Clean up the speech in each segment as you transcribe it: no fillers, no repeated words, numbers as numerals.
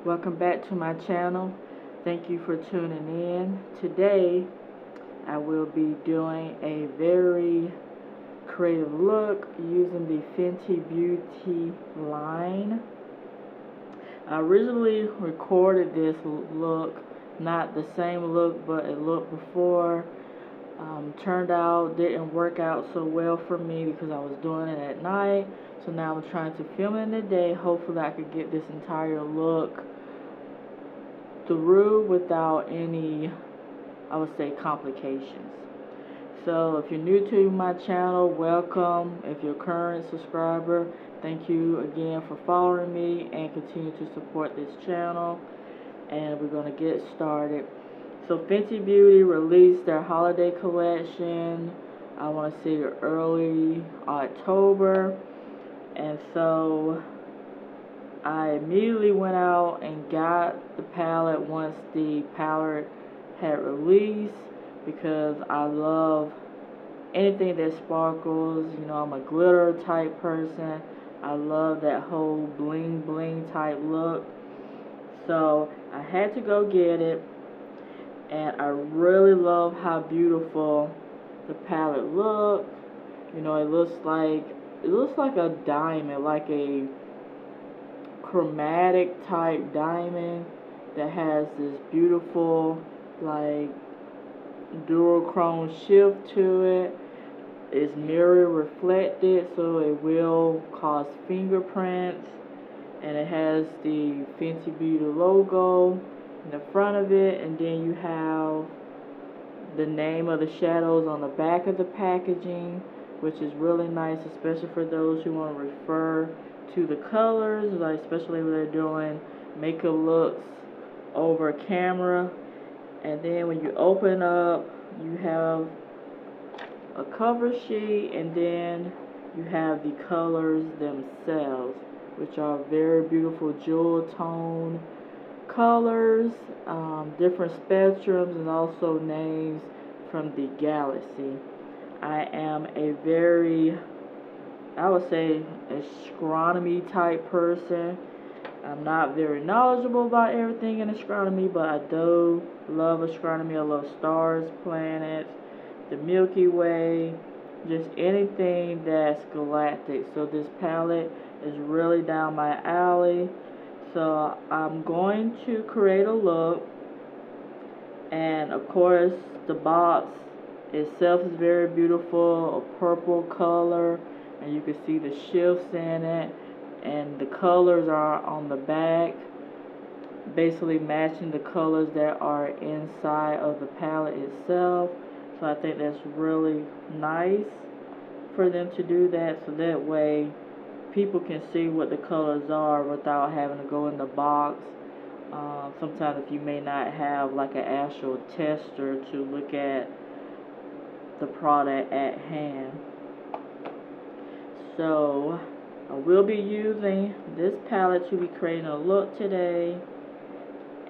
Welcome back to my channel. Thank you for tuning in. Today I will be doing a very creative look using the Fenty Beauty line. I originally recorded this look, not the same look but a look before. Turned out didn't work out so well for me because I was doing it at night. So now I'm trying to film it in the day. Hopefully I could get this entire look through without any, I would say, complications. So if you're new to my channel, welcome. If you're a current subscriber, thank you again for following me and continue to support this channel. And we're going to get started. So Fenty Beauty released their holiday collection, I want to say early October. And so I immediately went out and got the palette once the palette had released, because I love anything that sparkles. You know, I'm a glitter type person. I love that whole bling bling type look. So I had to go get it, and I really love how beautiful the palette looks. You know, it looks like a diamond, like a chromatic type diamond that has this beautiful like duochrome shift to it. It's mirror reflected, so it will cause fingerprints, and it has the Fenty Beauty logo in the front of it, and then you have the name of the shadows on the back of the packaging, which is really nice, especially for those who want to refer to the colors, like especially when they're doing makeup looks over camera. And then when you open up, you have a cover sheet, and then you have the colors themselves, which are very beautiful jewel tone colors, different spectrums, and also names from the galaxy. I am a very, I would say, astronomy type person. I'm not very knowledgeable about everything in astronomy, but I do love astronomy. I love stars, planets, the Milky Way, just anything that's galactic. So this palette is really down my alley. So I'm going to create a look, and of course the box itself is very beautiful, a purple color, and you can see the shifts in it, and the colors are on the back, basically matching the colors that are inside of the palette itself. So I think that's really nice for them to do that, so that way people can see what the colors are without having to go in the box. Sometimes if you may not have like an actual tester to look at the product at hand. So I will be using this palette to be creating a look today,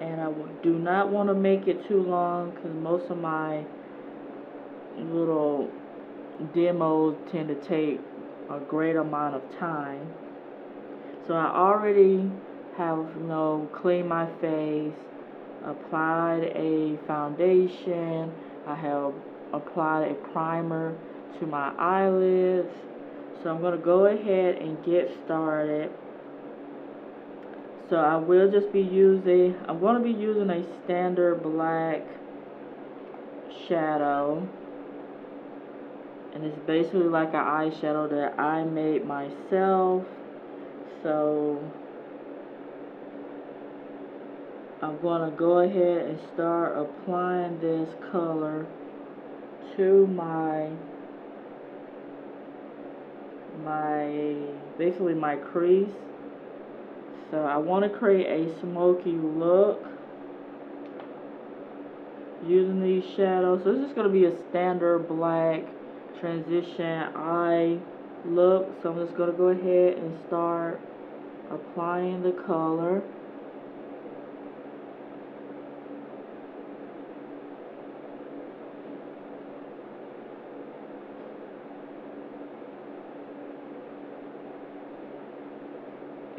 and I do not want to make it too long because most of my little demos tend to take a great amount of time. So I already have, cleaned my face, applied a foundation, I have applied a primer to my eyelids. So I'm going to go ahead and get started. So I will just be using, I'm going to be using a standard black shadow. And it's basically like an eyeshadow that I made myself. So I'm going to go ahead and start applying this color to basically my crease. So I want to create a smoky look using these shadows. So this is going to be a standard black transition eye look. So I'm just going to go ahead and start applying the color.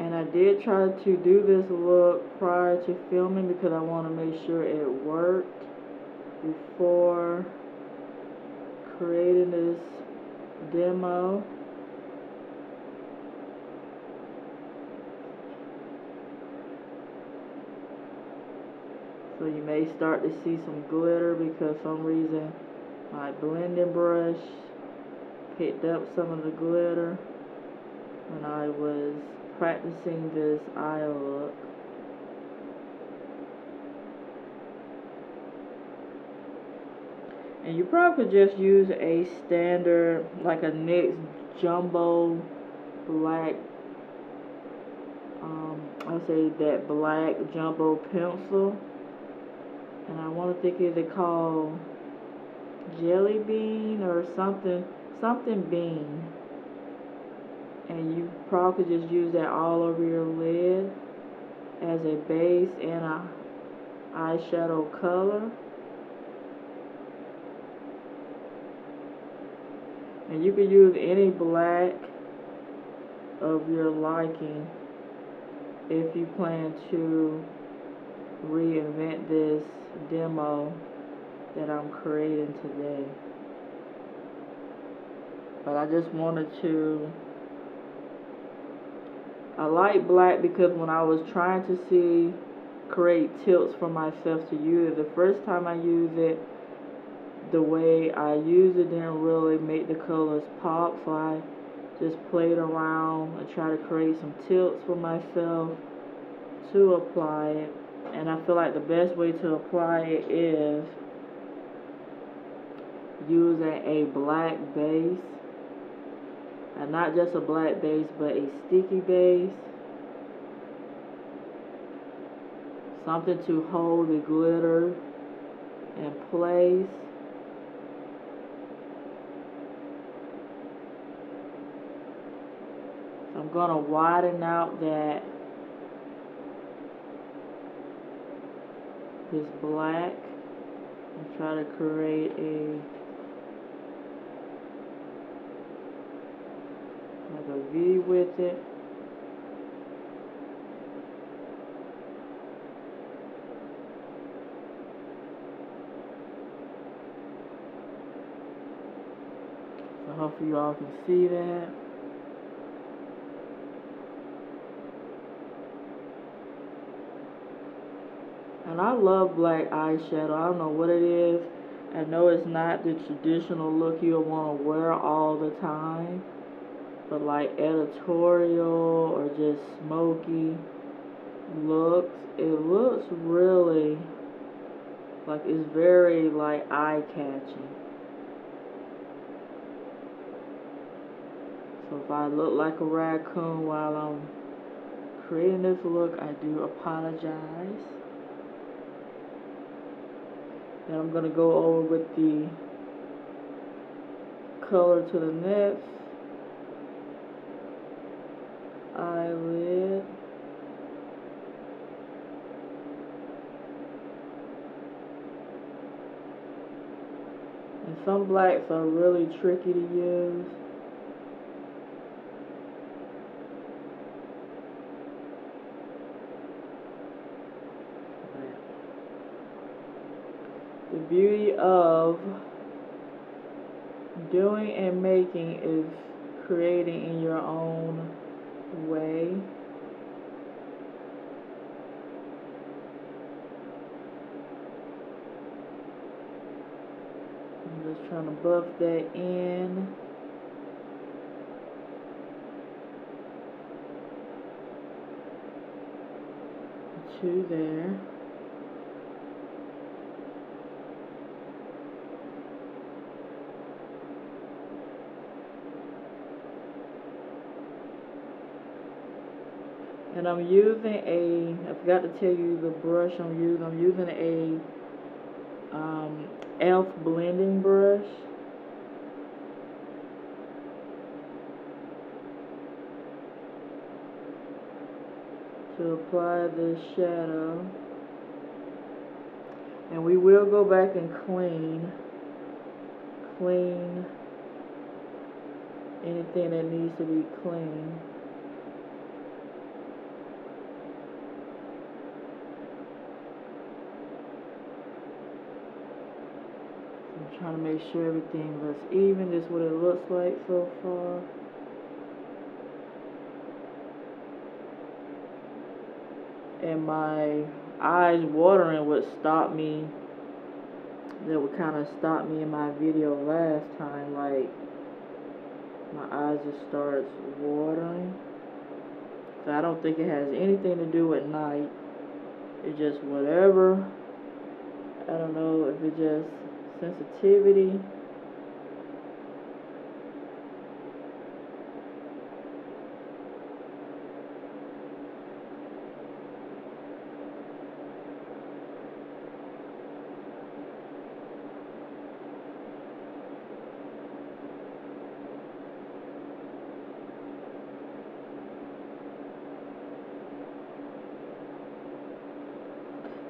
And I did try to do this look prior to filming because I want to make sure it worked before creating this demo. So you may start to see some glitter because for some reason my blending brush picked up some of the glitter when I was practicing this eye look. And you probably could just use a standard, like a NYX jumbo black, I'll say that black jumbo pencil. And I want to think it's called Jelly Bean or something bean. And you probably could just use that all over your lid as a base and a eyeshadow color. And you can use any black of your liking if you plan to reinvent this demo that I'm creating today. But I just wanted to, I like black because when I was trying to create tilts for myself to use it, the first time I used it, the way I used it didn't really make the colors pop, so I just played around and tried to create some tilts for myself to apply it. And I feel like the best way to apply it is using a black base, and not just a black base but a sticky base, something to hold the glitter in place. So I'm going to widen out this black and try to create like a V with it. So hopefully you all can see that. And I love black eyeshadow. I don't know what it is. I know it's not the traditional look you'll want to wear all the time, but like editorial or just smoky looks, it looks really like, it's very like eye-catching. So if I look like a raccoon while I'm creating this look, I do apologize. Then I'm going to go over with the color to the next eyelid. And some blacks are really tricky to use. The beauty of doing and making is creating in your own way. I'm just trying to buff that in. To there. And I'm using I forgot to tell you the brush I'm using a e.l.f. blending brush. To apply this shadow. And we will go back and clean anything that needs to be cleaned. I'm trying to make sure everything looks even. This is what it looks like so far. And my eyes watering would stop me. That would kind of stop me in my video last time. Like, my eyes just starts watering. So I don't think it has anything to do with night. It's just whatever. I don't know if it's just sensitivity.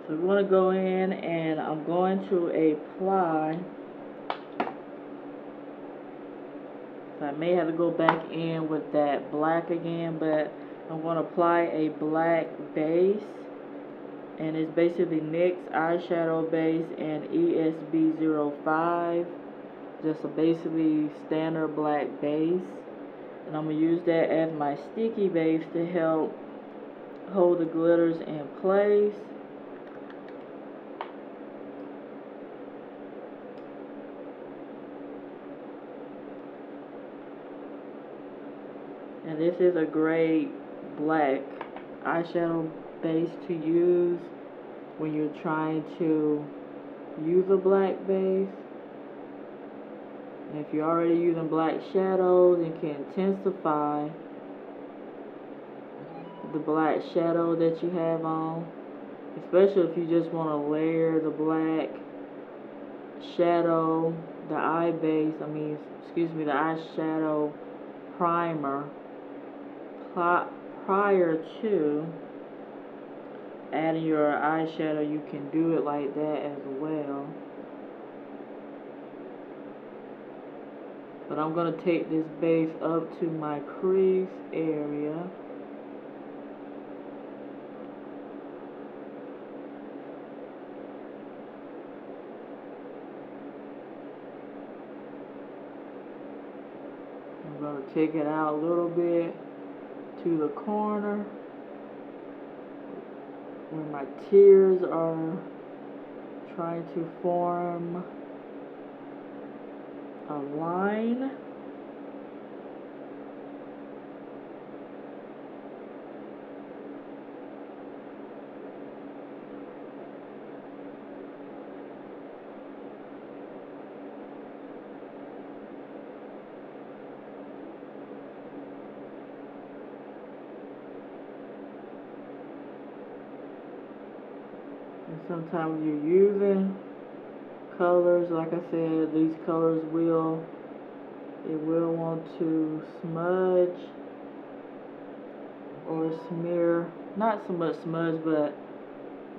So we're going to go in and I'm going to apply. So I may have to go back in with that black again, but I'm going to apply a black base. And it's basically NYX eyeshadow base and ESB05. Just a basically standard black base. And I'm going to use that as my sticky base to help hold the glitters in place. And this is a great black eyeshadow base to use when you're trying to use a black base. And if you're already using black shadows, it can intensify the black shadow that you have on. Especially if you just want to layer the black shadow, the eyeshadow primer prior to adding your eyeshadow. You can do it like that as well. But I'm going to take this base up to my crease area. I'm going to take it out a little bit to the corner where my tears are trying to form a line. And sometimes you're using colors, like I said, these colors will want to smudge or smear, not so much smudge, but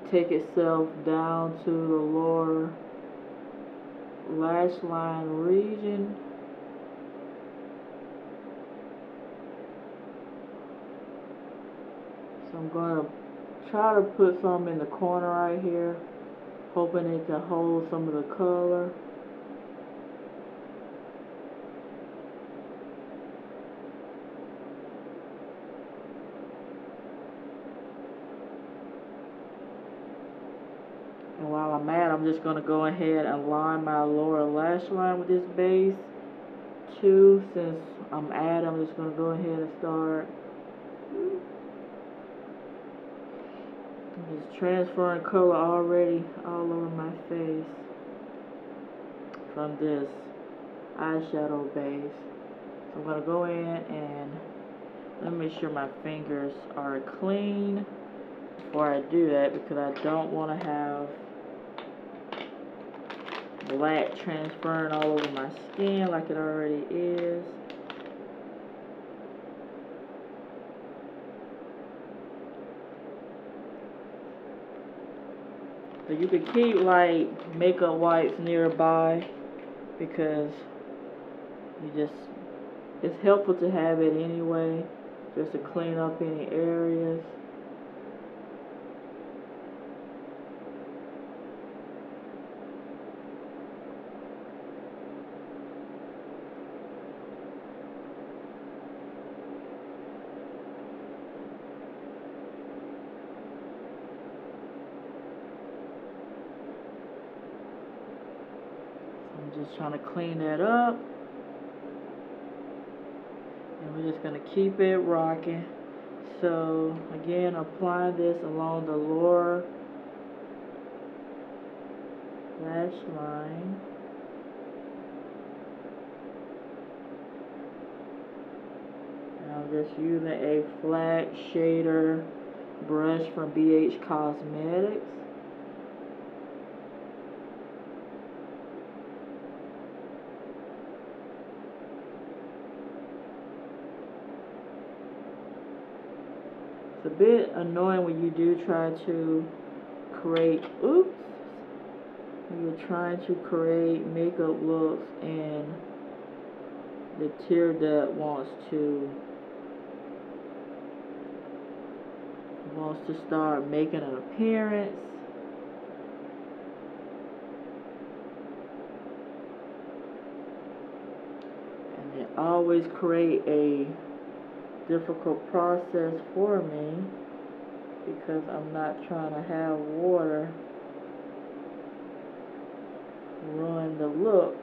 take itself down to the lower lash line region. So I'm going to try to put some in the corner right here, hoping it can hold some of the color. And while I'm at it, I'm just going to go ahead and line my lower lash line with this base too. Since I'm at it, I'm just going to go ahead and start just transferring color already all over my face from this eyeshadow base. So I'm going to go in and let me make sure my fingers are clean before I do that, because I don't want to have black transferring all over my skin like it already is. So you could keep like makeup wipes nearby, because it's helpful to have it anyway, just to clean up any areas. I'm just trying to clean that up. And we're just going to keep it rocking. So, again, apply this along the lower lash line. And I'm just using a flat shader brush from BH Cosmetics. It's a bit annoying when you do try to create, when you're trying to create makeup looks and the tear duct wants to start making an appearance. And it always create a difficult process for me because I'm not trying to have water ruin the look.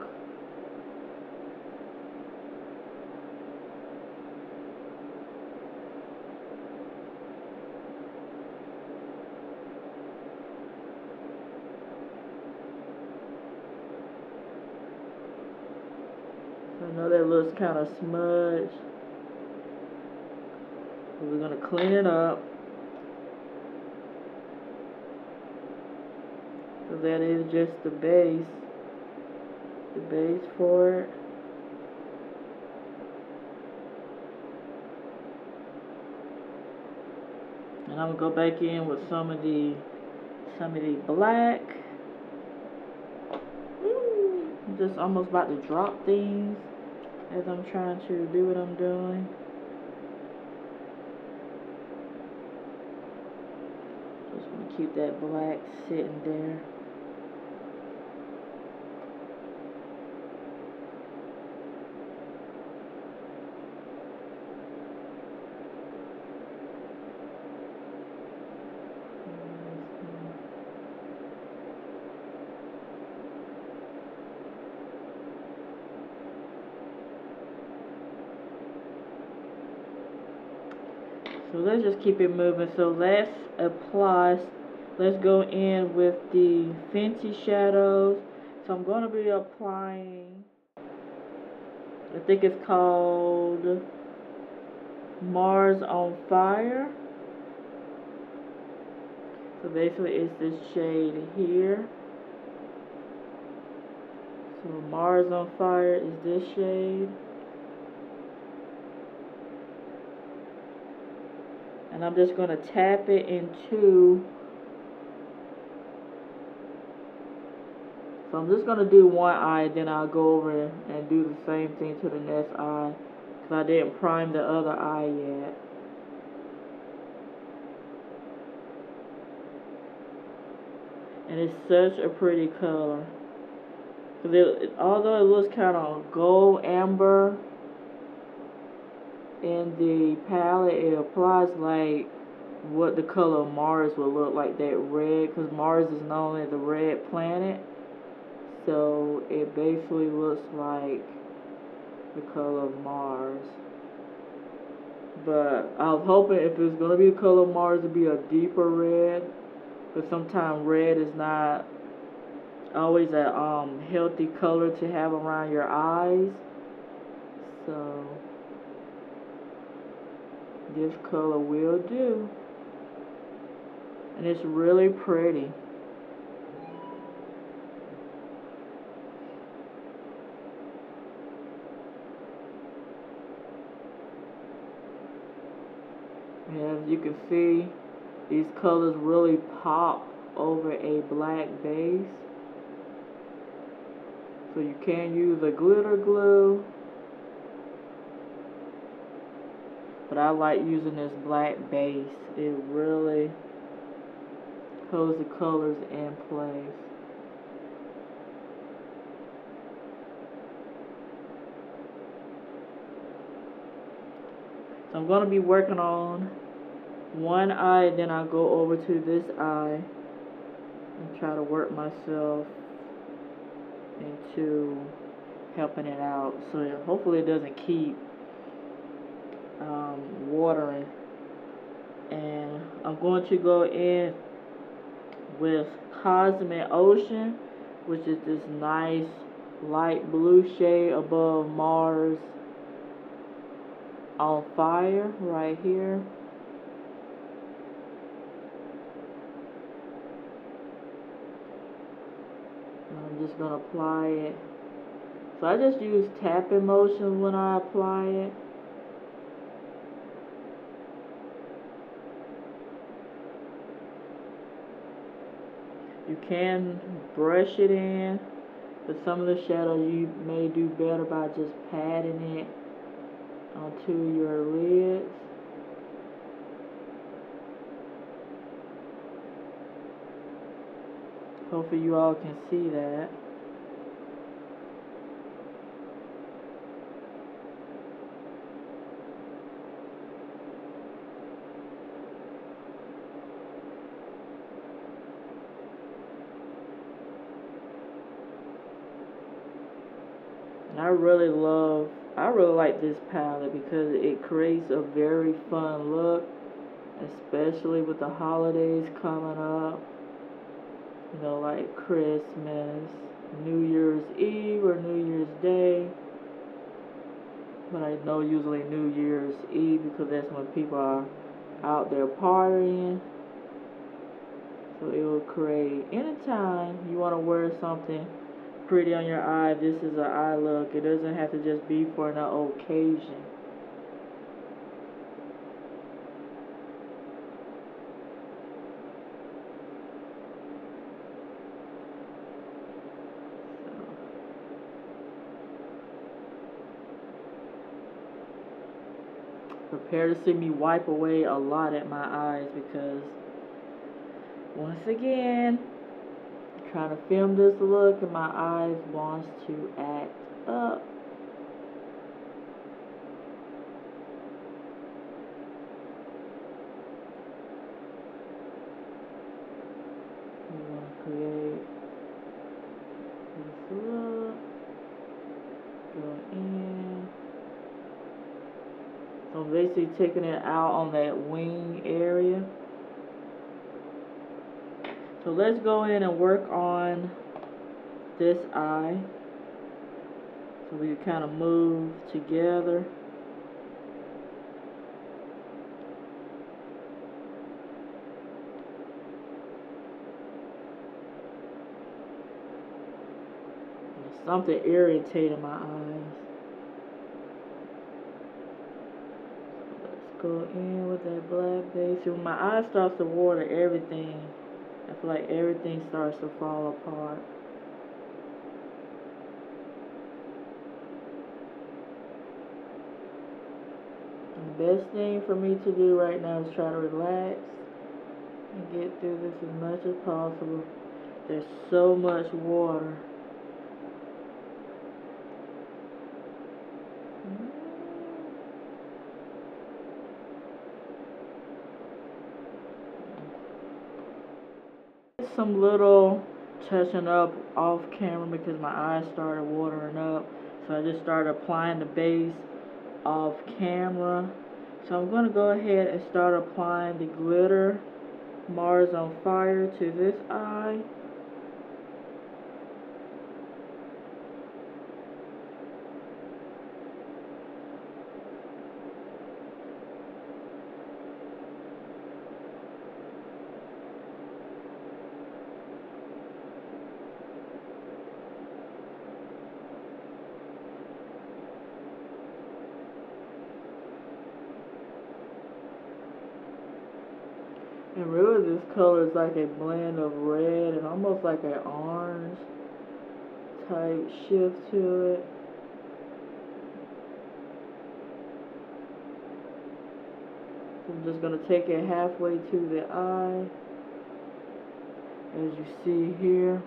I know that looks kind of smudged. But we're going to clean it up. So that is just the base for it. And I'm gonna go back in with some of the black. I'm just almost about to drop things as I'm trying to do what I'm doing. Just want to keep that black sitting there. So let's just keep it moving. So let's go in with the Fenty shadows. So I'm going to be applying, I think it's called Mars on Fire. So basically it's this shade here. So Mars on Fire is this shade. And I'm just going to tap it into, so I'm just going to do one eye, then I'll go over and do the same thing to the next eye, because I didn't prime the other eye yet. And it's such a pretty color. Although it looks kind of gold amber in the palette, it applies like what the color of Mars would look like, that red, because Mars is known as the red planet. So it basically looks like the color of Mars. But I was hoping if it's going to be the color of Mars, it'd be a deeper red. But sometimes red is not always a healthy color to have around your eyes. So this color will do. And it's really pretty. And as you can see, these colors really pop over a black base. So you can use a glitter glue, but I like using this black base. It really holds the colors in place. So I'm going to be working on one eye, then I'll go over to this eye and try to work myself into helping it out. So hopefully it doesn't keep watering. And I'm going to go in with Cosmic Ocean, which is this nice light blue shade above Mars on Fire right here. And I'm just going to apply it. So I just use tapping motion when I apply it. You can brush it in, but some of the shadows you may do better by just patting it onto your lids. Hopefully you all can see that. I really like this palette because it creates a very fun look, especially with the holidays coming up. You know, like Christmas, New Year's Eve or New Year's Day. But I know usually New Year's Eve because that's when people are out there partying. So it will create, anytime you want to wear something pretty on your eye, this is an eye look. It doesn't have to just be for an occasion. Prepare to see me wipe away a lot at my eyes because once again, I'm trying to film this look and my eyes wants to act up. We want to create this look. Go in. So I'm basically taking it out on that wing area. So let's go in and work on this eye. So we kind of move together. There's something irritating my eyes. Let's go in with that black base. See, when my eye starts to water, everything, I feel like everything starts to fall apart. The best thing for me to do right now is try to relax and get through this as much as possible. There's so much water. Some little touching up off camera because my eyes started watering up, so I just started applying the base off camera. So I'm going to go ahead and start applying the glitter Mars on Fire to this eye. And really this color is like a blend of red and almost like an orange type shift to it. So I'm just going to take it halfway to the eye, as you see here.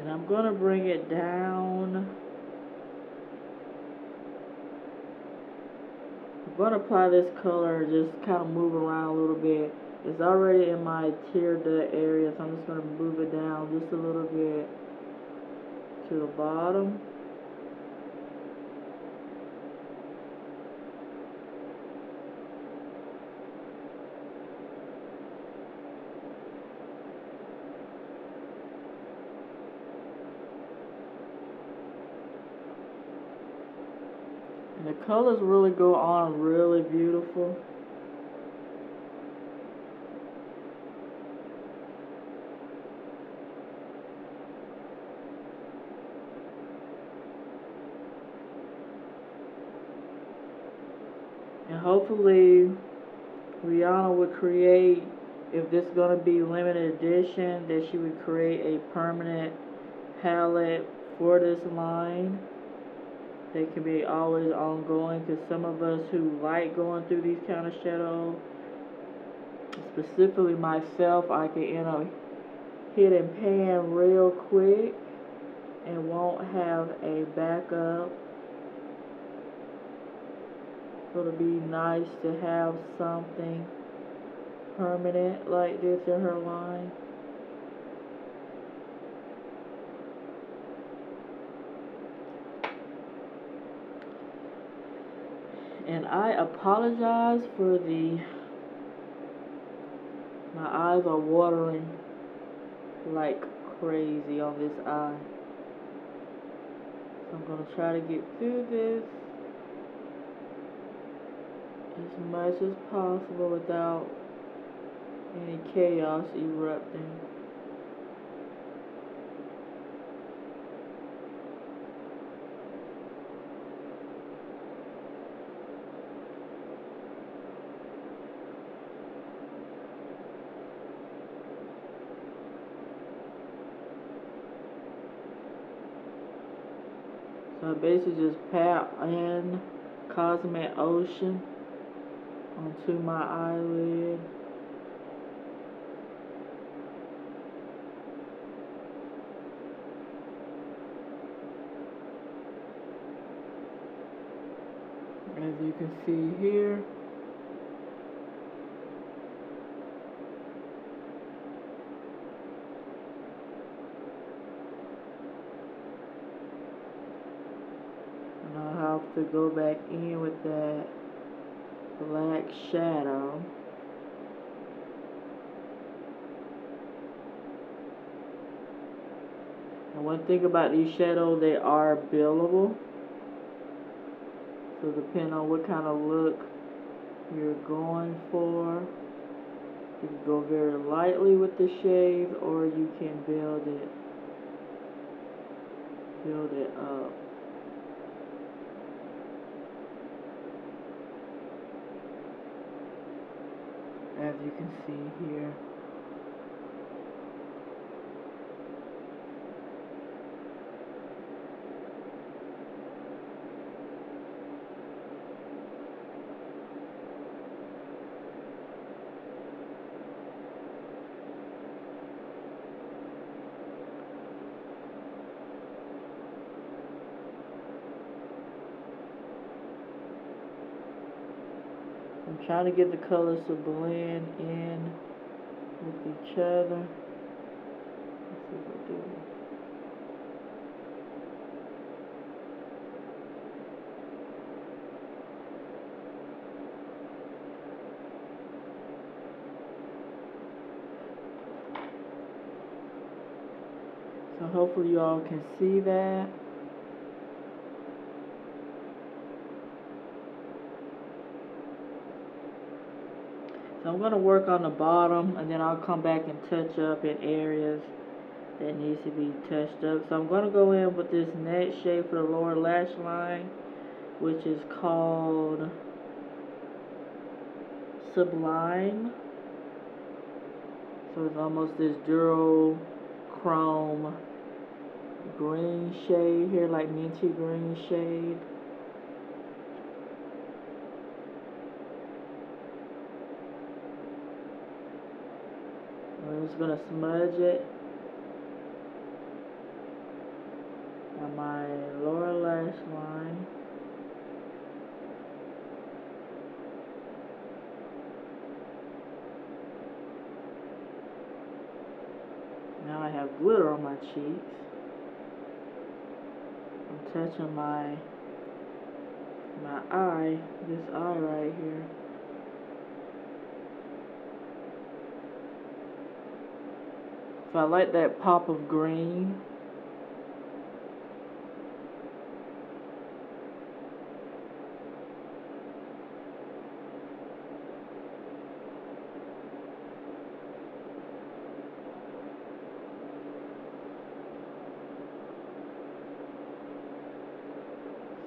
And I'm going to bring it down. I'm going to apply this color, just kind of move around a little bit. It's already in my tear duct area, so I'm just going to move it down just a little bit to the bottom. And the colors really go on really beautiful. And hopefully Rihanna would create, if this is going to be limited edition, that she would create a permanent palette for this line. They can be always ongoing, because some of us who like going through these kind of shadows, specifically myself, I can end up hitting pan real quick and won't have a backup. So it'll be nice to have something permanent like this in her line. And I apologize for my eyes are watering like crazy on this eye. So I'm going to try to get through this as much as possible without any chaos erupting. So I basically just pat in Cosmic Ocean onto my eyelid. As you can see here. And I'll have to go back in with that black shadow. And one thing about these shadows, they are buildable. So depending on what kind of look you're going for, you can go very lightly with the shades, or you can build it up. As you can see here. I'm trying to get the colors to blend in with each other. Let's see if I do. So hopefully you all can see that. So I'm going to work on the bottom, and then I'll come back and touch up in areas that needs to be touched up. So I'm going to go in with this next shade for the lower lash line, which is called Sublime. So it's almost this dual chrome green shade here, like minty green shade. I'm just going to smudge it. lash line. Now I have glitter on my cheeks. I'm touching my eye, this eye right here. So I like that pop of green.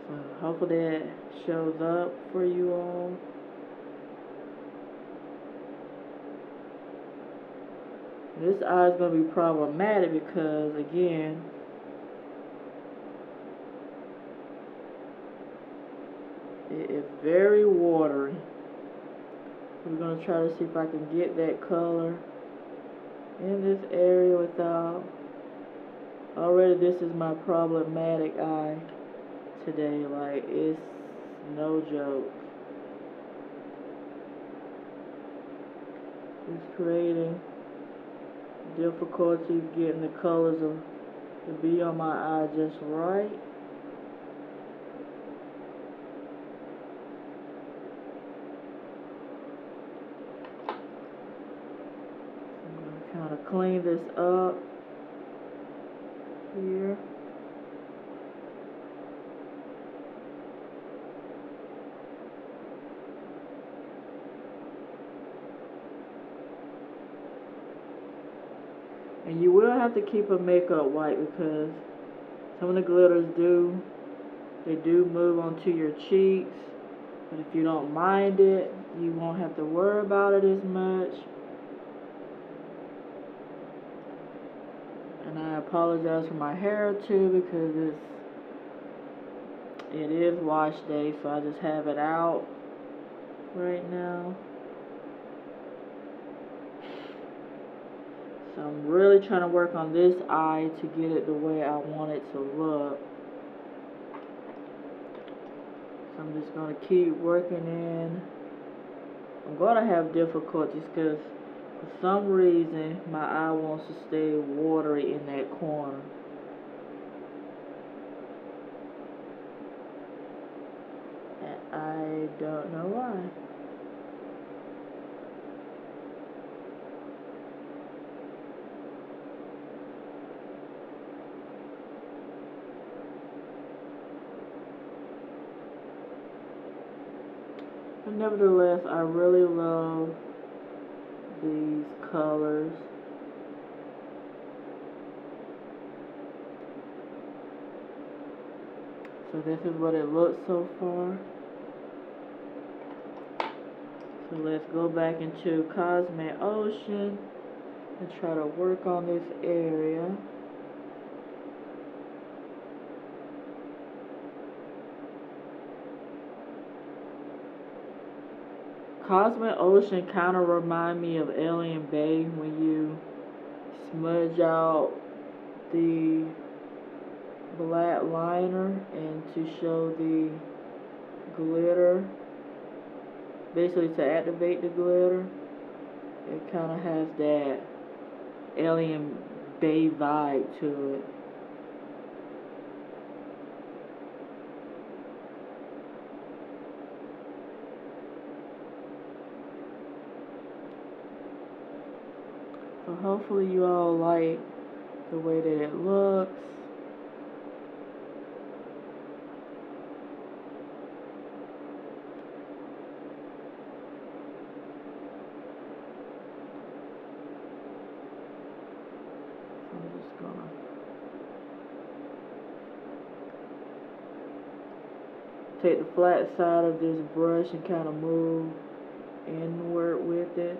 So hopefully that shows up for you all. This eye is going to be problematic because, again, it is very watery. We're going to try to see if I can get that color in this area without... Already this is my problematic eye today. Like, it's no joke. It's creating difficulty getting the colors to be on my eye just right. I'm going to kind of clean this up here. And you will have to keep a makeup wipe because some of the glitters do move onto your cheeks. But if you don't mind it, you won't have to worry about it as much. And I apologize for my hair too because it is wash day, so I just have it out right now. So I'm really trying to work on this eye to get it the way I want it to look. So I'm just going to keep working in. I'm going to have difficulties because for some reason my eye wants to stay watery in that corner. And I don't know why. But nevertheless, I really love these colors. So this is what it looks so far. So let's go back into Cosmic Ocean and try to work on this area. Cosmic Ocean kind of remind me of Alien Bay when you smudge out the black liner and to show the glitter, basically to activate the glitter. It kind of has that Alien Bay vibe to it. So hopefully you all like the way that it looks. So I'm just gonna take the flat side of this brush and kind of move inward with it.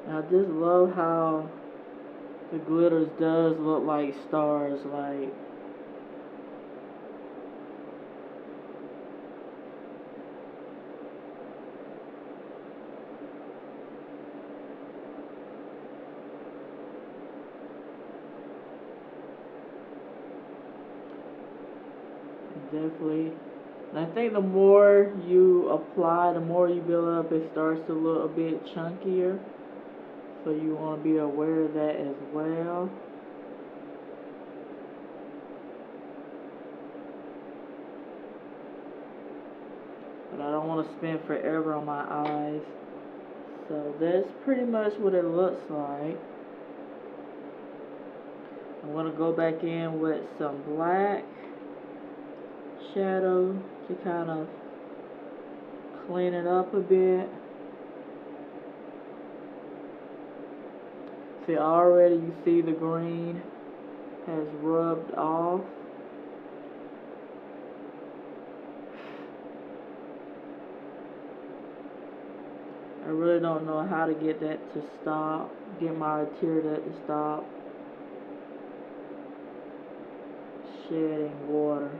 I just love how The glitters does look like stars, like. Definitely. And I think the more you apply, the more you build up, it starts to look a bit chunkier. So you want to be aware of that as well. But I don't want to spend forever on my eyes. So that's pretty much what it looks like. I'm going to go back in with some black shadow to kind of clean it up a bit. See, already you see the green has rubbed off. I really don't know how to get that to stop, get my tear duct to stop shedding water.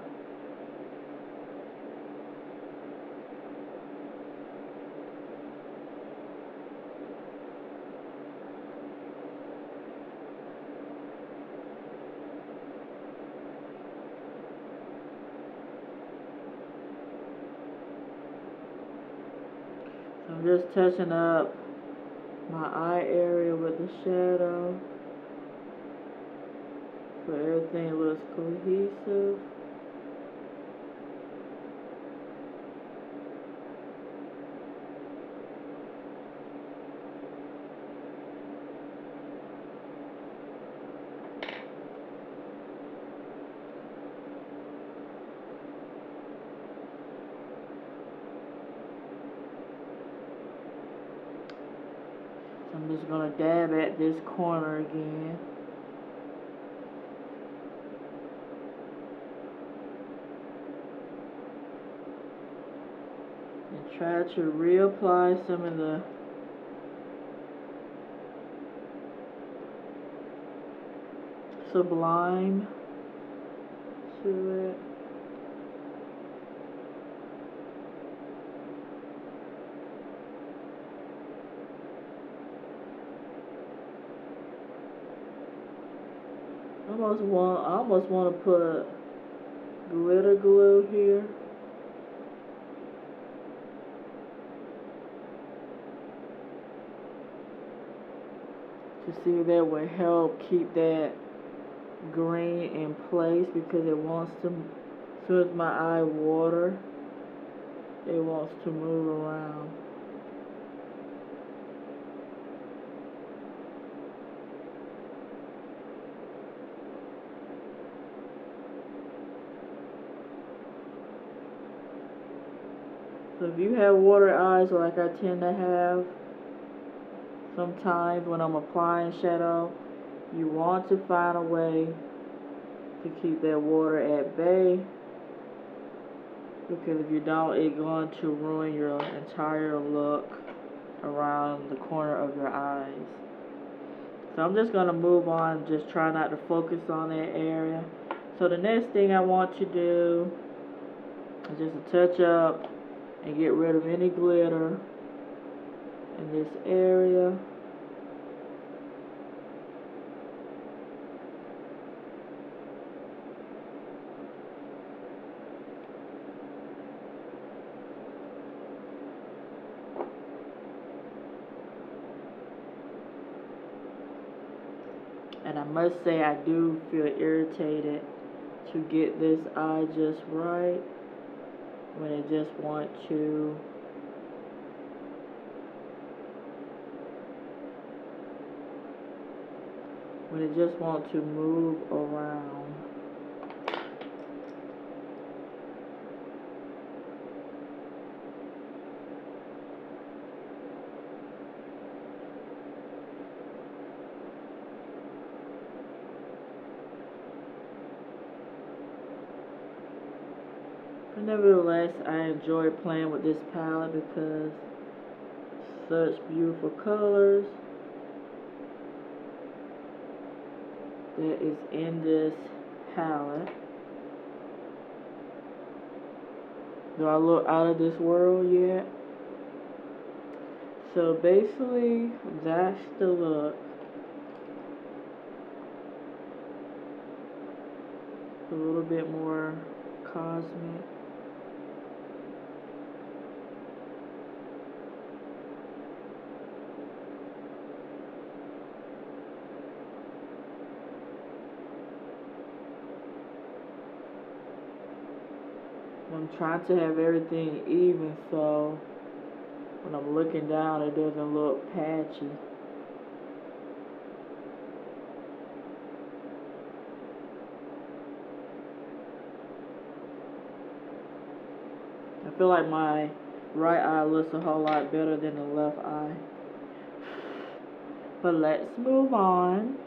I'm just touching up my eye area with the shadow so everything looks cohesive. I'm just going to dab at this corner again. And try to reapply some of the Sublime to it. I almost want to put glitter glue here. To see if that would help keep that green in place, because it wants to, as soon as my eye water, it wants to move around. So if you have water eyes like I tend to have, sometimes when I'm applying shadow, you want to find a way to keep that water at bay, because if you don't, it's going to ruin your entire look around the corner of your eyes. So I'm just going to move on, just try not to focus on that area. So the next thing I want to do is just to touch up and get rid of any glitter in this area. And I must say, I do feel irritated to get this eye just right when it just wants to move around. But nevertheless, I enjoy playing with this palette because such beautiful colors. that is in this palette. Do I look out of this world yet? So basically, that's the look. A little bit more cosmic. I'm trying to have everything even, so when I'm looking down, it doesn't look patchy. I feel like my right eye looks a whole lot better than the left eye. But let's move on.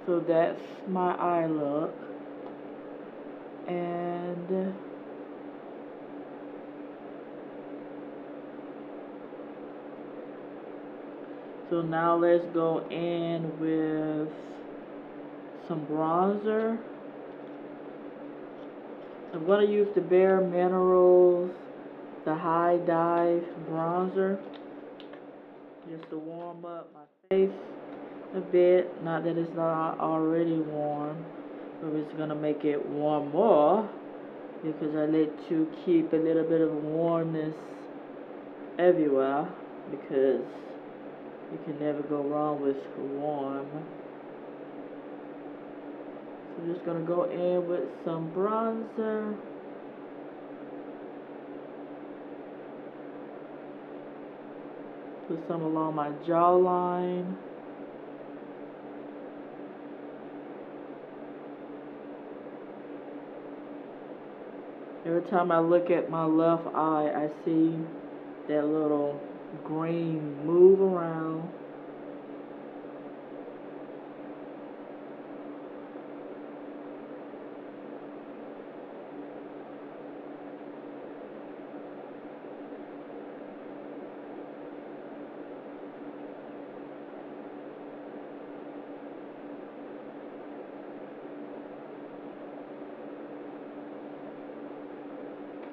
So that's my eye look. And so now let's go in with some bronzer. I'm going to use the Bare Minerals, the High Dive bronzer, just to warm up my face a bit. Not that it's not already warm, but it's going to make it warm more, because I like to keep a little bit of warmness everywhere, because you can never go wrong with warm. So I'm just going to go in with some bronzer. Put some along my jawline. Every time I look at my left eye, I see that little green move around.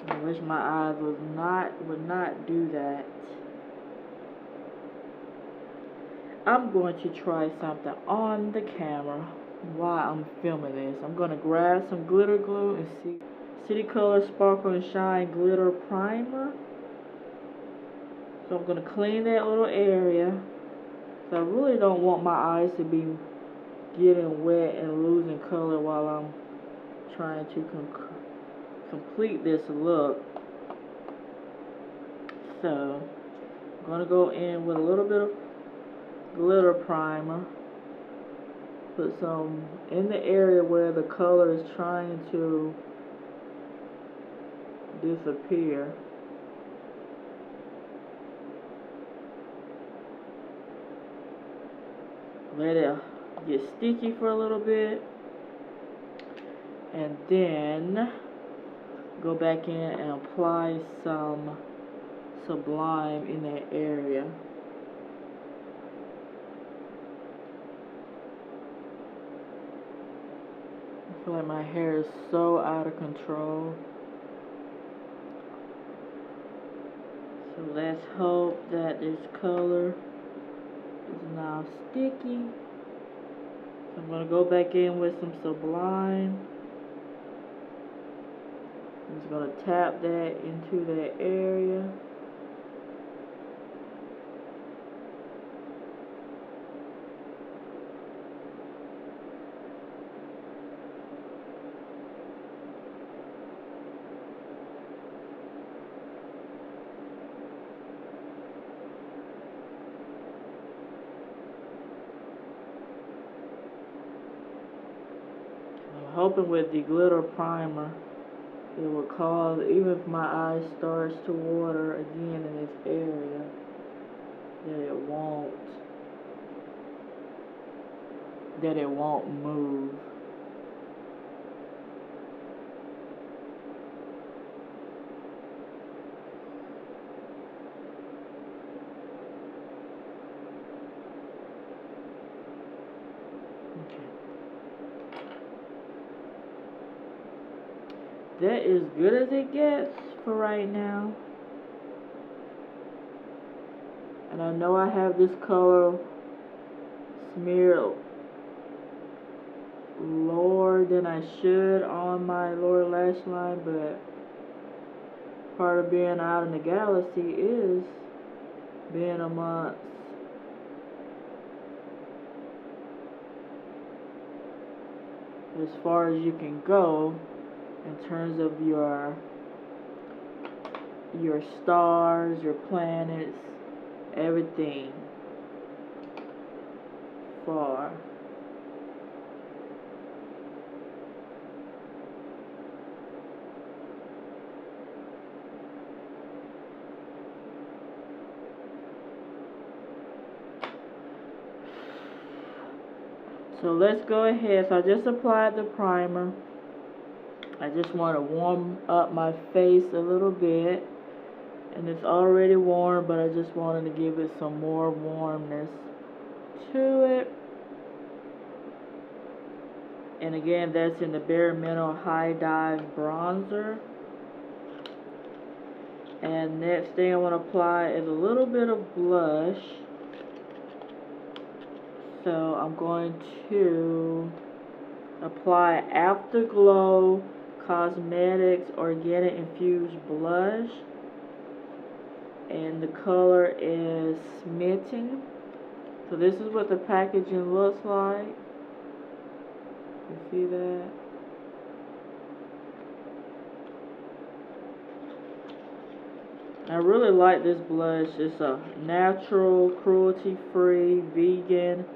I wish my eyes would not do that. I'm going to try something on the camera while I'm filming this. I'm going to grab some glitter glue and see City Color Sparkle and Shine Glitter Primer. So I'm going to clean that little area. So I really don't want my eyes to be getting wet and losing color while I'm trying to complete this look. So I'm going to go in with a little bit of glitter primer. Put some in the area where the color is trying to disappear. Let it get sticky for a little bit, and then go back in and apply some Sublime in that area. I feel like my hair is so out of control. So let's hope that this color is now sticky. So I'm going to go back in with some Sublime. I'm just going to tap that into that area. I'm hoping with the glitter primer it will cause, even if my eye starts to water again in this area, that it won't move. Okay. that is good as it gets for right now. And I know I have this color smeared lower than I should on my lower lash line, but part of being out in the galaxy is being amongst as far as you can go in terms of your stars, your planets, everything far. So let's go ahead. So I just applied the primer. I just want to warm up my face a little bit. And it's already warm, but I just wanted to give it some more warmness to it. And again, that's in the Bare Mineral High Dive Bronzer. And next thing I want to apply is a little bit of blush. So I'm going to apply Afterglow Cosmetics Organic Infused Blush. And the color is SMITTEN. So this is what the packaging looks like. You see that? I really like this blush. It's a natural, cruelty-free, vegan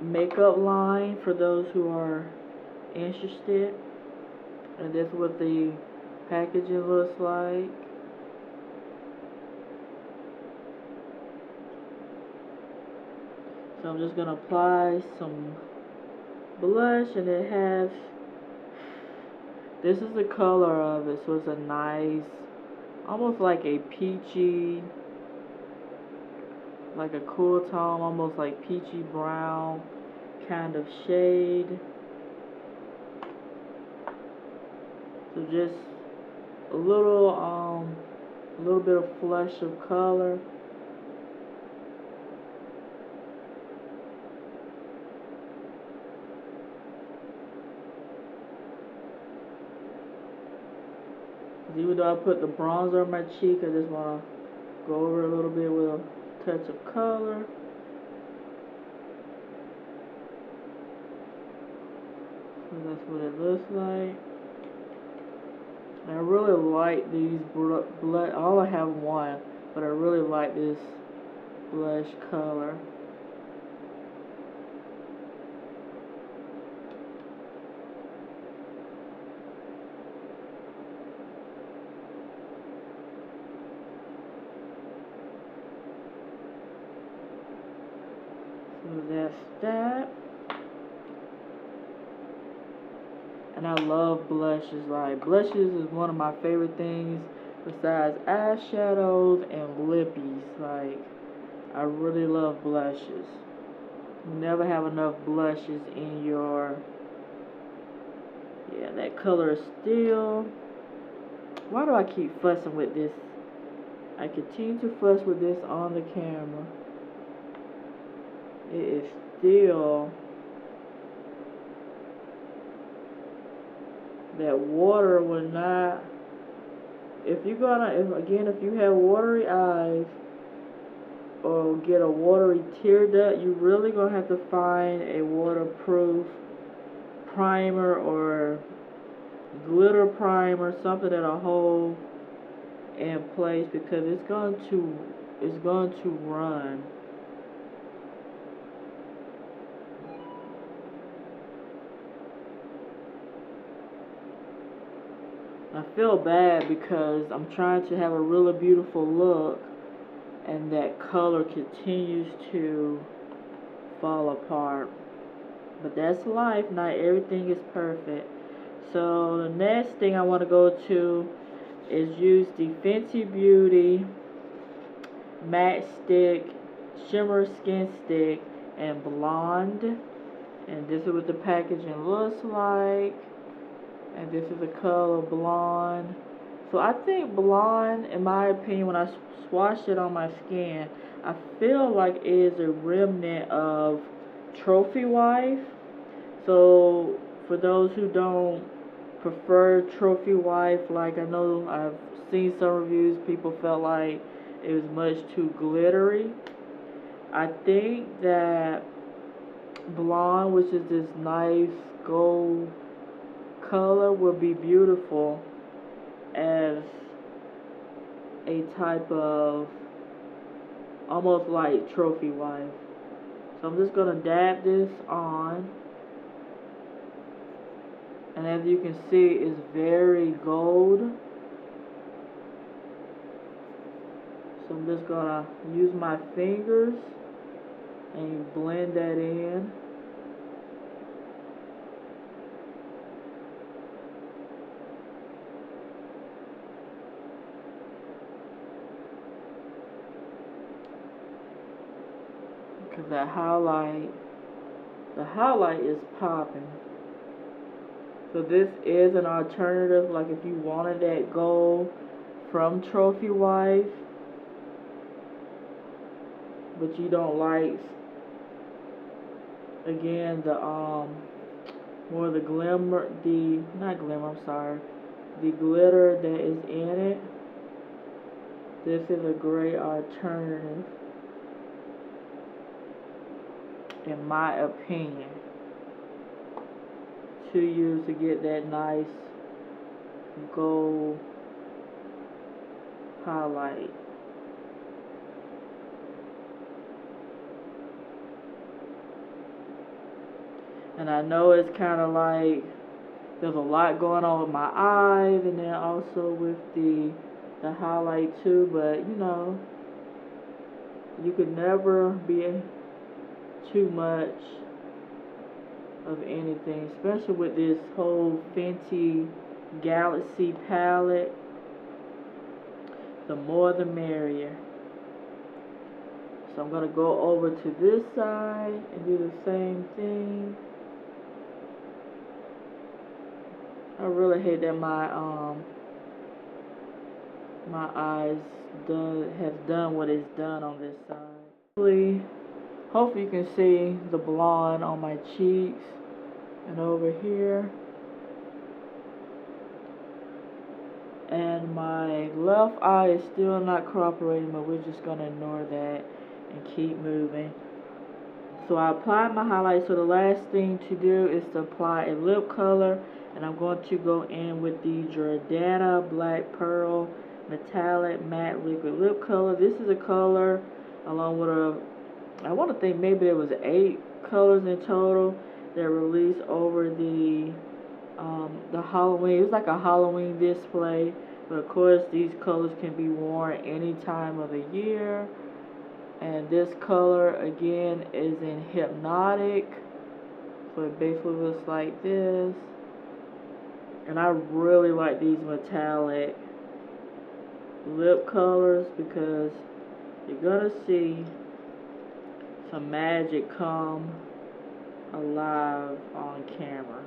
makeup line for those who are interested. And this is what the packaging looks like. So I'm just going to apply some blush, and it has, this is the color of it, so it's a nice, almost like a peachy, like a cool tone, almost like peachy brown kind of shade. So just a little bit of flush of color. Even though I put the bronzer on my cheek, I just want to go over a little bit with a touch of color. So that's what it looks like. And I really like these blush. I only have one, but I really like this blush color. So that's that. And I love blushes. Like, blushes is one of my favorite things besides eyeshadows and lippies. Like, I really love blushes. You never have enough blushes in your, yeah, that color is still, why do I keep fussing with this? I continue to fuss with this on the camera. It is still, that water will not, if you have watery eyes or get a watery tear duct, you really gonna have to find a waterproof primer or glitter primer, something that'll hold in place, because it's going to run. I feel bad because I'm trying to have a really beautiful look, and that color continues to fall apart. But that's life. Not everything is perfect. So the next thing I want to go to is use the Fenty Beauty Matte Stick Shimmer Skin Stick and Blonde. And this is what the packaging looks like. And this is the color Blonde. So I think Blonde, in my opinion, when I swatched it on my skin, I feel like it is a remnant of Trophy Wife. So for those who don't prefer Trophy Wife, like I know I've seen some reviews, people felt like it was much too glittery. I think that Blonde, which is this nice gold color, would be beautiful as a type of almost like Trophy Wife. So I'm just gonna dab this on, and as you can see, it's very gold. So I'm just gonna use my fingers and blend that in. Because the highlight is popping. So this is an alternative, like if you wanted that gold from Trophy Wife, but you don't like, again, the more the glimmer, the glitter that is in it. This is a great alternative, in my opinion, to use to get that nice gold highlight. And I know it's kind of like there's a lot going on with my eyes, and then also with the highlight too, but you know, you could never be too much of anything, especially with this whole Fenty Galaxy palette. The more the merrier. So I'm gonna go over to this side and do the same thing. I really hate that my eyes have done what it's done on this side. Hopefully you can see the blonde on my cheeks and over here. And my left eye is still not cooperating, but we're just gonna ignore that and keep moving. So I applied my highlight. So the last thing to do is to apply a lip color, and I'm going to go in with the Jordana Black Pearl Metallic Matte Liquid Lip Color. This is a color along with I want to think maybe there was 8 colors in total that released over the Halloween. It was like a Halloween display, but of course these colors can be worn any time of the year. And this color again is in Hypnotic, so it basically looks like this. And I really like these metallic lip colors because you're gonna see some magic come alive on camera.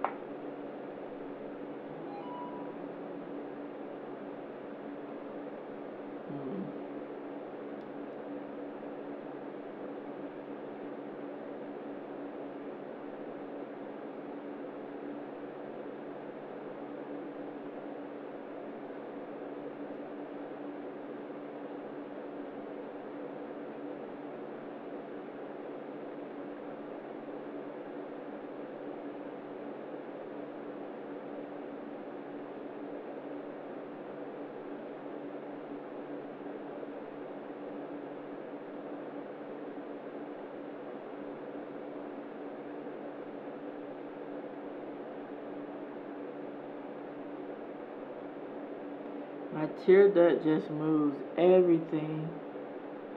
My tear duct just moves everything.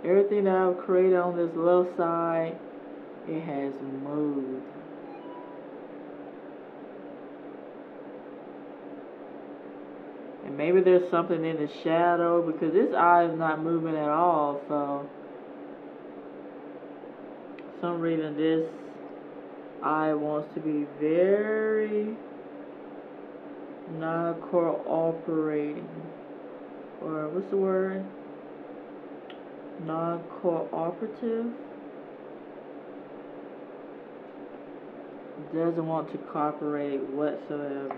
Everything that I've created on this left side, it has moved. And maybe there's something in the shadow because this eye is not moving at all. So, for some reason this eye wants to be very non-cooperating, or what's the word? Non-cooperative. Doesn't want to cooperate whatsoever.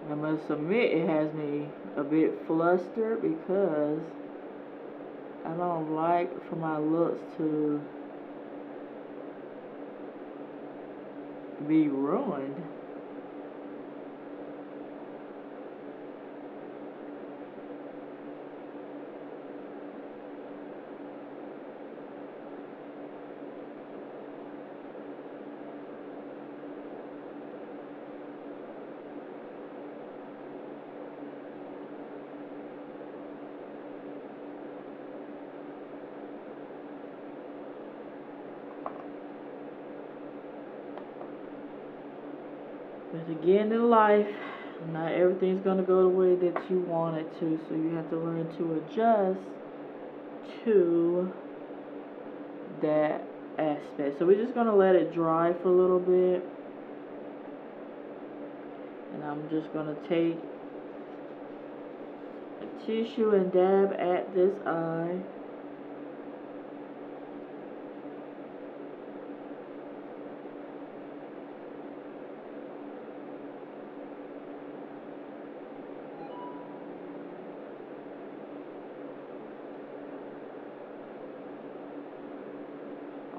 I must admit, it has me a bit flustered because I don't like for my looks to be ruined. But again, in life, not everything's gonna go the way that you want it to, so you have to learn to adjust to that aspect. So we're just gonna let it dry for a little bit, and I'm just gonna take a tissue and dab at this eye.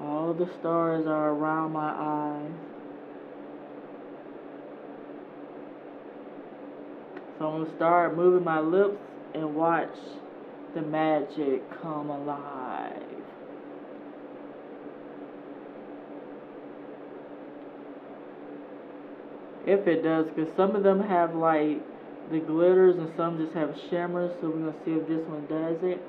All the stars are around my eyes. So I'm going to start moving my lips and watch the magic come alive. If it does, because some of them have like the glitters and some just have shimmers, so we're going to see if this one does it.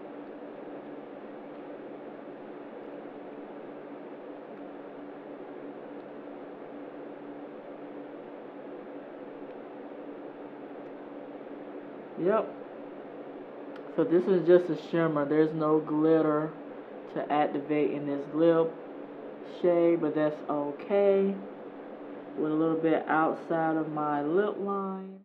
Yep. So this is just a shimmer. There's no glitter to activate in this lip shade, but that's okay. With a little bit outside of my lip line.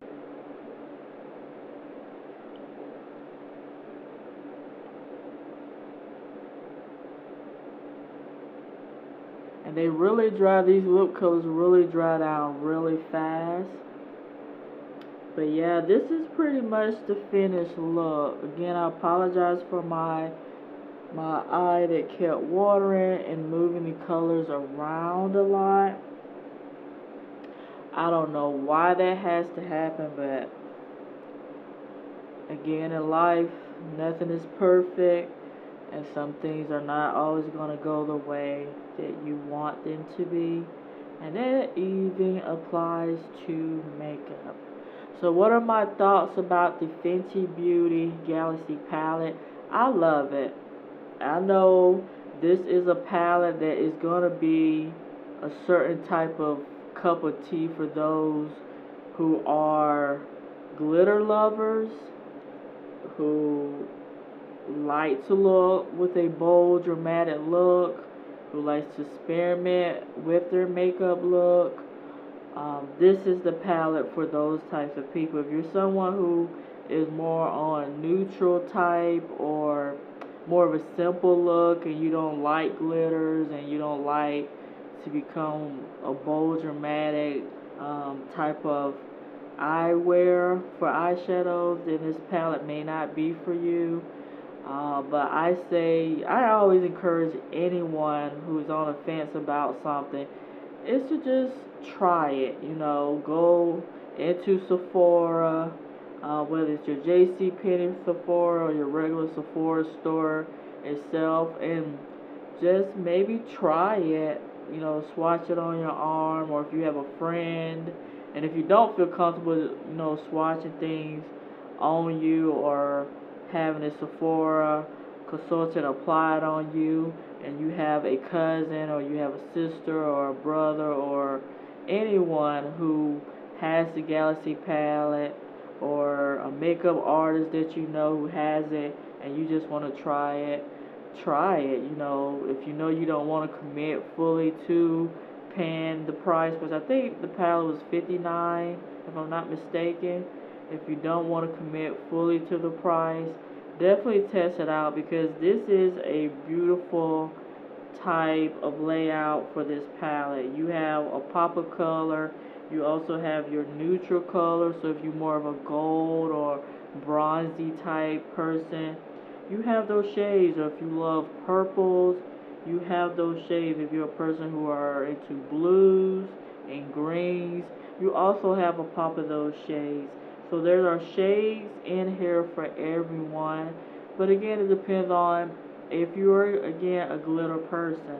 And they really dry, these lip colors really dry down really fast. But yeah, this is pretty much the finished look. Again, I apologize for my eye that kept watering and moving the colors around a lot. I don't know why that has to happen, but again, in life, nothing is perfect, and some things are not always going to go the way that you want them to be. And that even applies to makeup. So what are my thoughts about the Fenty Beauty Galaxy palette? I love it. I know this is a palette that is going to be a certain type of cup of tea for those who are glitter lovers, who like to look with a bold, dramatic look, who likes to experiment with their makeup look. This is the palette for those types of people. If you're someone who is more on neutral type or more of a simple look and you don't like glitters and you don't like to become a bold, dramatic type of eyewear for eyeshadows, then this palette may not be for you. But I always encourage anyone who's on the fence about something is to just try it. You know, go into Sephora, whether it's your JCPenney Sephora or your regular Sephora store itself, and just maybe try it. You know, swatch it on your arm, or if you have a friend, and if you don't feel comfortable, you know, swatching things on you or having a Sephora consultant apply it on you, and you have a cousin or you have a sister or a brother or anyone who has the Galaxy palette, or a makeup artist that you know who has it and you just want to try it, try it. You know, if you know you don't want to commit fully to paying the price, which I think the palette was $59 if I'm not mistaken. If you don't want to commit fully to the price, definitely test it out, because this is a beautiful type of layout for this palette. You have a pop of color, you also have your neutral color, so if you're more of a gold or bronzy type person, you have those shades. Or if you love purples, you have those shades. If you're a person who are into blues and greens, you also have a pop of those shades. So there are shades in here for everyone, but again, it depends on if you're, again, a glitter person.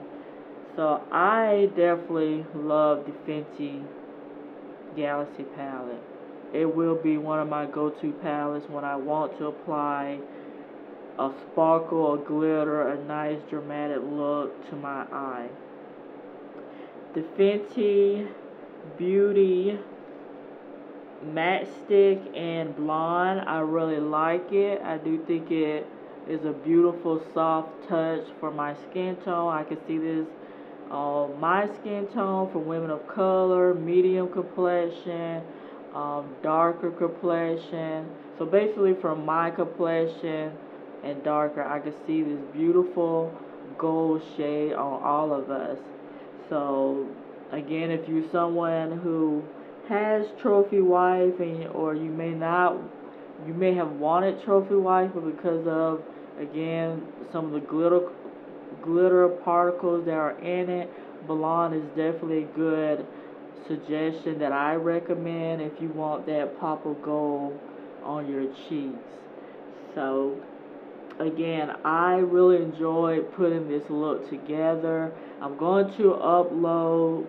So I definitely love the Fenty Galaxy palette. It will be one of my go-to palettes when I want to apply a sparkle, a glitter, a nice dramatic look to my eye. The Fenty Beauty Matte Stick in Blonde, I really like it. I do think it is a beautiful soft touch for my skin tone. I can see this on my skin tone for women of color, medium complexion, darker complexion. So basically from my complexion and darker, I can see this beautiful gold shade on all of us. So again, if you're someone who has trophy wife, or you may have wanted trophy wife, but because of, again, some of the glitter particles that are in it, Blonde is definitely a good suggestion that I recommend if you want that pop of gold on your cheeks. So again, I really enjoyed putting this look together. I'm going to upload,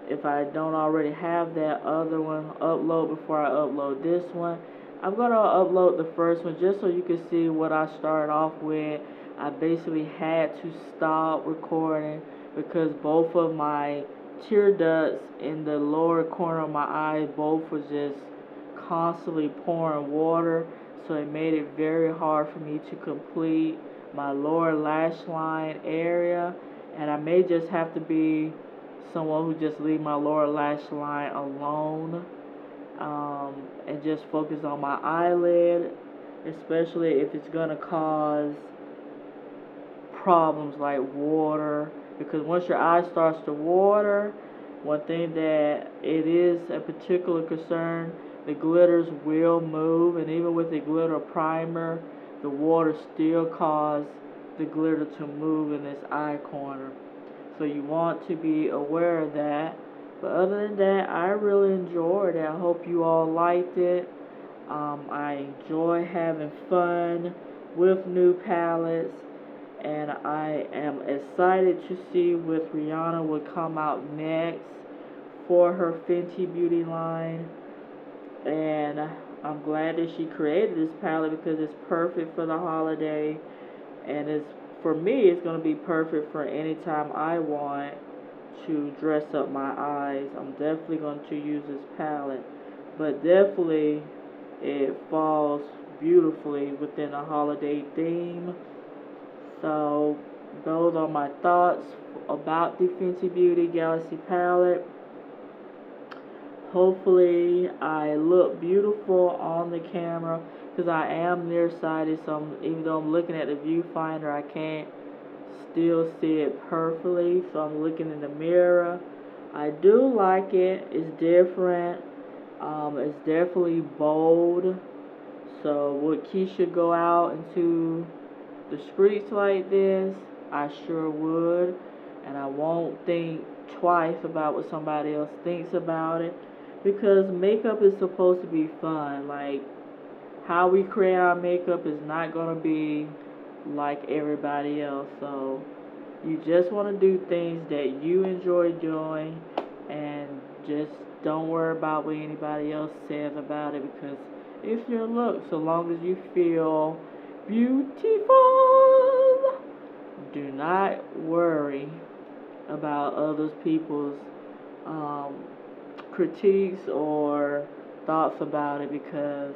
if I don't already have that other one, upload before I upload this one. I'm going to upload the first one just so you can see what I started off with. I basically had to stop recording because both of my tear ducts in the lower corner of my eye both was just constantly pouring water, so it made it very hard for me to complete my lower lash line area, and I may just have to be someone who just leave my lower lash line alone, and just focus on my eyelid, especially if it's gonna cause problems like water, because once your eye starts to water, one thing that it is a particular concern, the glitters will move, and even with the glitter primer, the water still causes the glitter to move in this eye corner. So you want to be aware of that. But other than that, I really enjoyed it. I hope you all liked it. I enjoy having fun with new palettes, and I am excited to see what Rihanna will come out next for her Fenty Beauty line. And I'm glad that she created this palette because it's perfect for the holiday, and for me, it's going to be perfect for any time I want to dress up my eyes. I'm definitely going to use this palette, but definitely it falls beautifully within a holiday theme. So those are my thoughts about the Fenty Beauty Galaxy palette. Hopefully I look beautiful on the camera, because I am nearsighted, so even though I'm looking at the viewfinder, I can't still see it perfectly, so I'm looking in the mirror. I do like it. It's different. It's definitely bold. So would Keisha go out into the streets like this? I sure would, and I won't think twice about what somebody else thinks about it, because makeup is supposed to be fun. Like, how we create our makeup is not going to be like everybody else. So you just want to do things that you enjoy doing, and just don't worry about what anybody else says about it, because it's your look. So long as you feel beautiful, do not worry about other people's critiques or thoughts about it, because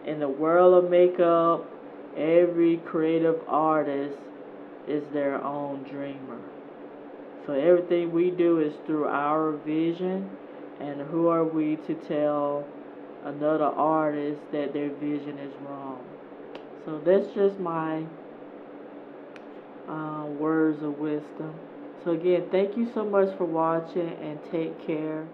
in the world of makeup, every creative artist is their own dreamer. So everything we do is through our vision, and who are we to tell another artist that their vision is wrong? So that's just my words of wisdom. So again, thank you so much for watching, and take care.